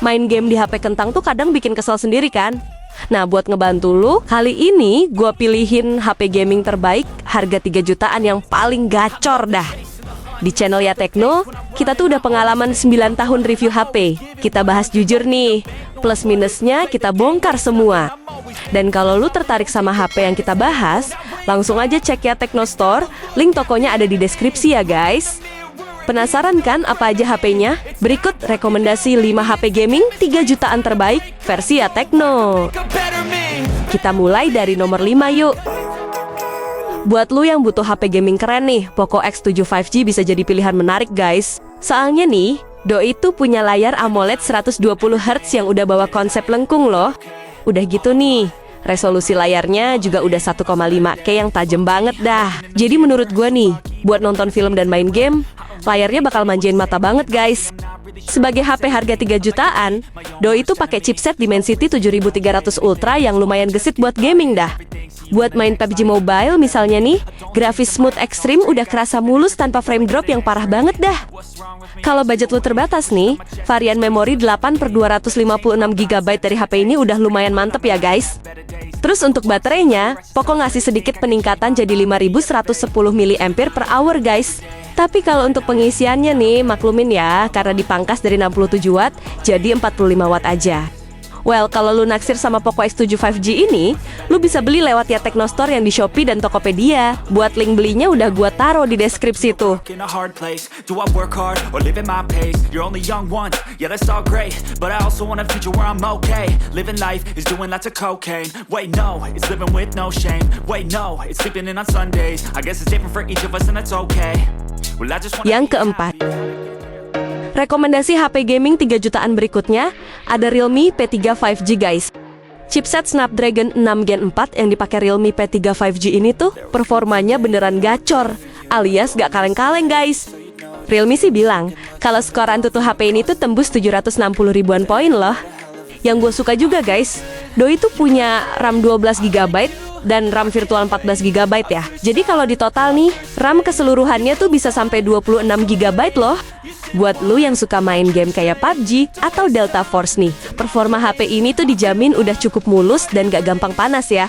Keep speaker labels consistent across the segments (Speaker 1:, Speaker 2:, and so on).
Speaker 1: Main game di HP kentang tuh kadang bikin kesel sendiri kan? Nah, buat ngebantu lu, kali ini gue pilihin HP gaming terbaik harga 3 jutaan yang paling gacor dah. Di channel Ya Tekno, kita tuh udah pengalaman 9 tahun review HP. Kita bahas jujur nih, plus minusnya kita bongkar semua. Dan kalau lu tertarik sama HP yang kita bahas, langsung aja cek Ya Tekno Store, link tokonya ada di deskripsi ya guys. Penasaran kan apa aja HP-nya? Berikut rekomendasi 5 HP gaming 3 jutaan terbaik versi Ya Tekno. Kita mulai dari nomor 5 yuk. Buat lu yang butuh HP gaming keren nih, Poco X7 5G bisa jadi pilihan menarik guys. Soalnya nih, doi itu punya layar AMOLED 120Hz yang udah bawa konsep lengkung loh. Udah gitu nih, resolusi layarnya juga udah 1,5K yang tajam banget dah. Jadi menurut gua nih, buat nonton film dan main game, layarnya bakal manjain mata banget guys. Sebagai HP harga 3 jutaan, doi itu pakai chipset Dimensity 7300 Ultra yang lumayan gesit buat gaming dah. Buat main PUBG Mobile misalnya nih, grafis smooth ekstrim udah kerasa mulus tanpa frame drop yang parah banget dah. Kalau budget lu terbatas nih, varian memori 8/256GB dari HP ini udah lumayan mantep ya guys. Terus untuk baterainya, Poco ngasih sedikit peningkatan jadi 5110 mAh guys. Tapi kalau untuk pengisiannya nih, maklumin ya, karena dipangkas dari 67 watt jadi 45 watt aja. Well, kalau lu naksir sama Poco X7 5G ini, lu bisa beli lewat Ya Tekno Store yang di Shopee dan Tokopedia. Buat link belinya udah gua taruh di deskripsi tuh. Yang keempat, rekomendasi HP gaming 3 jutaan berikutnya ada Realme P3 5G guys. Chipset Snapdragon 6 Gen 4 yang dipakai Realme P3 5G ini tuh performanya beneran gacor, alias gak kaleng-kaleng guys. Realme sih bilang kalau skor Antutu HP ini tuh tembus 760 ribuan poin loh. Yang gue suka juga guys, doi tuh punya RAM 12GB dan RAM virtual 14GB ya. Jadi kalau di total nih, RAM keseluruhannya tuh bisa sampai 26GB loh. Buat lu yang suka main game kayak PUBG atau Delta Force nih, performa HP ini tuh dijamin udah cukup mulus dan gak gampang panas ya.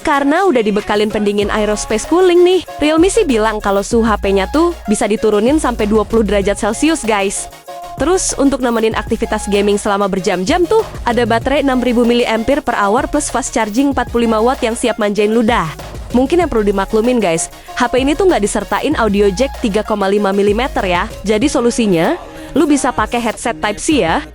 Speaker 1: Karena udah dibekalin pendingin aerospace cooling nih. Realme sih bilang kalau suhu HP-nya tuh bisa diturunin sampai 20 derajat Celcius guys. Terus untuk nemenin aktivitas gaming selama berjam-jam tuh, ada baterai 6000 mAh plus fast charging 45 watt yang siap manjain ludah. Mungkin yang perlu dimaklumin guys, HP ini tuh nggak disertain audio jack 3,5 mm ya. Jadi solusinya, lu bisa pakai headset Type-C ya.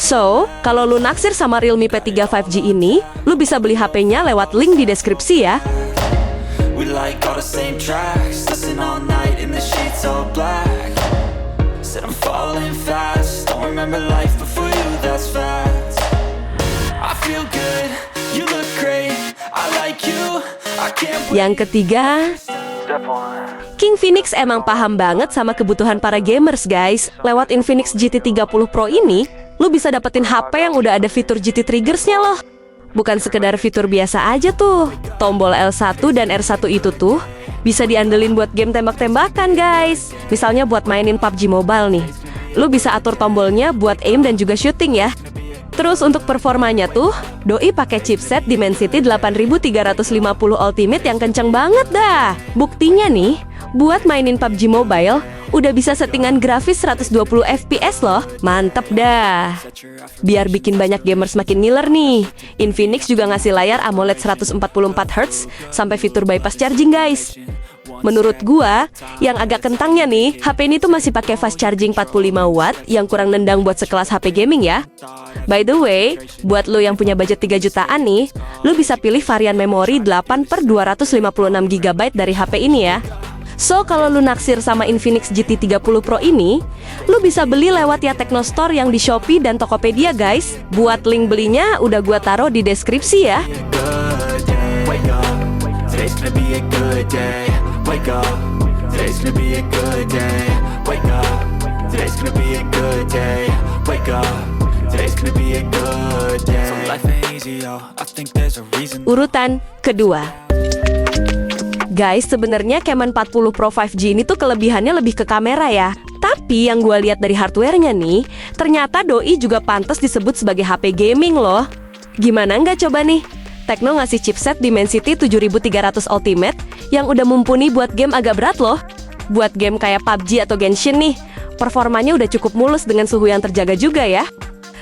Speaker 1: So, kalau lu naksir sama Realme P3 5G ini, lu bisa beli HP-nya lewat link di deskripsi ya. Yang ketiga, King Phoenix emang paham banget sama kebutuhan para gamers guys. Lewat Infinix GT30 Pro ini, lu bisa dapetin HP yang udah ada fitur GT Triggers-nya loh. Bukan sekedar fitur biasa aja tuh. Tombol L1 dan R1 itu tuh bisa diandelin buat game tembak-tembakan guys. Misalnya buat mainin PUBG Mobile nih, lu bisa atur tombolnya buat aim dan juga shooting ya. Terus untuk performanya tuh, doi pakai chipset Dimensity 8350 Ultimate yang kenceng banget dah. Buktinya nih, buat mainin PUBG Mobile, udah bisa settingan grafis 120 FPS loh. Mantep dah. Biar bikin banyak gamers makin ngiler nih, Infinix juga ngasih layar AMOLED 144Hz sampai fitur bypass charging guys. Menurut gua, yang agak kentangnya nih, HP ini tuh masih pakai fast charging 45 watt yang kurang nendang buat sekelas HP gaming ya. By the way, buat lo yang punya budget 3 jutaan nih, lo bisa pilih varian memori 8/256GB dari HP ini ya. So, kalau lu naksir sama Infinix GT30 Pro ini, lu bisa beli lewat Ya Tekno Store yang di Shopee dan Tokopedia guys. Buat link belinya udah gua taruh di deskripsi ya. Urutan kedua. Guys, sebenarnya Camon 40 Pro 5G ini tuh kelebihannya lebih ke kamera ya. Tapi yang gue lihat dari hardware-nya nih, ternyata Doi juga pantas disebut sebagai HP gaming loh. Gimana nggak coba nih? Tecno ngasih chipset Dimensity 7300 Ultimate yang udah mumpuni buat game agak berat loh. Buat game kayak PUBG atau Genshin nih, performanya udah cukup mulus dengan suhu yang terjaga juga ya.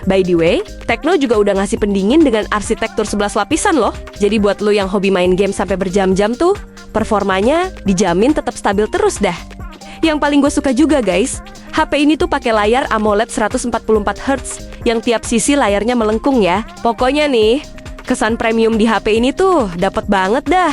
Speaker 1: By the way, Tecno juga udah ngasih pendingin dengan arsitektur 11 lapisan loh. Jadi buat lo yang hobi main game sampai berjam-jam tuh, performanya dijamin tetap stabil terus dah. Yang paling gue suka juga guys, HP ini tuh pakai layar AMOLED 144Hz yang tiap sisi layarnya melengkung ya. Pokoknya nih, kesan premium di HP ini tuh dapet banget dah.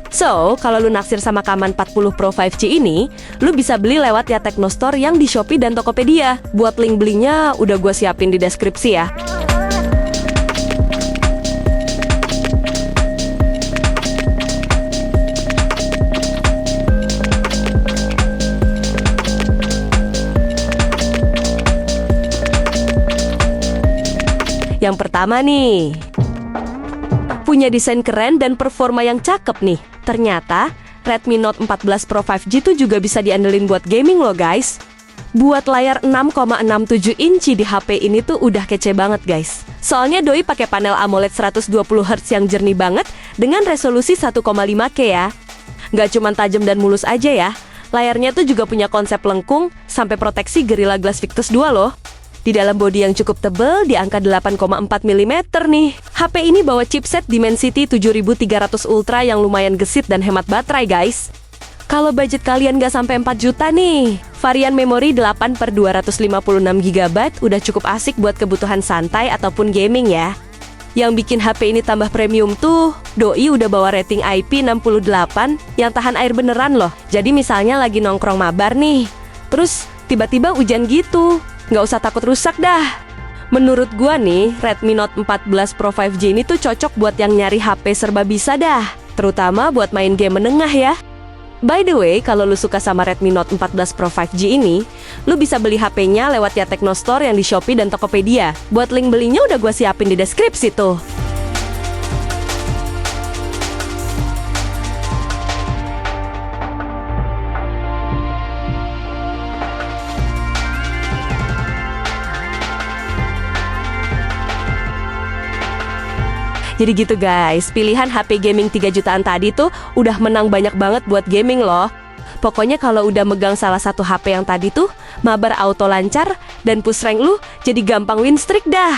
Speaker 1: So, kalau lu naksir sama Kaman 40 Pro 5G ini, lu bisa beli lewat ya Tecno Store yang di Shopee dan Tokopedia. Buat link belinya udah gue siapin di deskripsi ya. Yang pertama nih, punya desain keren dan performa yang cakep nih. Ternyata Redmi Note 14 Pro 5G tuh juga bisa diandelin buat gaming loh guys. Buat layar 6,67 inci di HP ini tuh udah kece banget guys. Soalnya Doi pakai panel AMOLED 120Hz yang jernih banget dengan resolusi 1,5K ya. Nggak cuma tajam dan mulus aja ya, layarnya tuh juga punya konsep lengkung sampai proteksi Gorilla Glass Victus 2 loh. Di dalam bodi yang cukup tebal di angka 8,4 mm nih. HP ini bawa chipset Dimensity 7300 Ultra yang lumayan gesit dan hemat baterai guys. Kalau budget kalian nggak sampai 4 juta nih, varian memori 8/256 GB udah cukup asik buat kebutuhan santai ataupun gaming ya. Yang bikin HP ini tambah premium tuh, Doi udah bawa rating IP68 yang tahan air beneran loh. Jadi misalnya lagi nongkrong mabar nih, terus tiba-tiba hujan gitu, nggak usah takut rusak dah. Menurut gua nih, Redmi Note 14 Pro 5G ini tuh cocok buat yang nyari HP serba bisa dah, terutama buat main game menengah ya. By the way, kalau lu suka sama Redmi Note 14 Pro 5G ini, lu bisa beli HP-nya lewat ya Tecno Store yang di Shopee dan Tokopedia. Buat link belinya udah gua siapin di deskripsi tuh. Jadi gitu guys, pilihan HP gaming 3 jutaan tadi tuh udah menang banyak banget buat gaming loh. Pokoknya kalau udah megang salah satu HP yang tadi tuh, mabar auto lancar dan push rank lu jadi gampang win streak dah.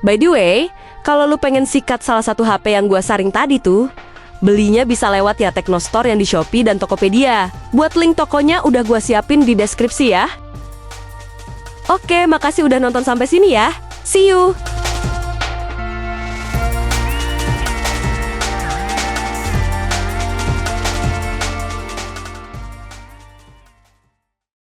Speaker 1: By the way, kalau lu pengen sikat salah satu HP yang gua saring tadi tuh, belinya bisa lewat ya Tecno Store yang di Shopee dan Tokopedia. Buat link tokonya udah gua siapin di deskripsi ya. Oke, makasih udah nonton sampai sini ya. See you!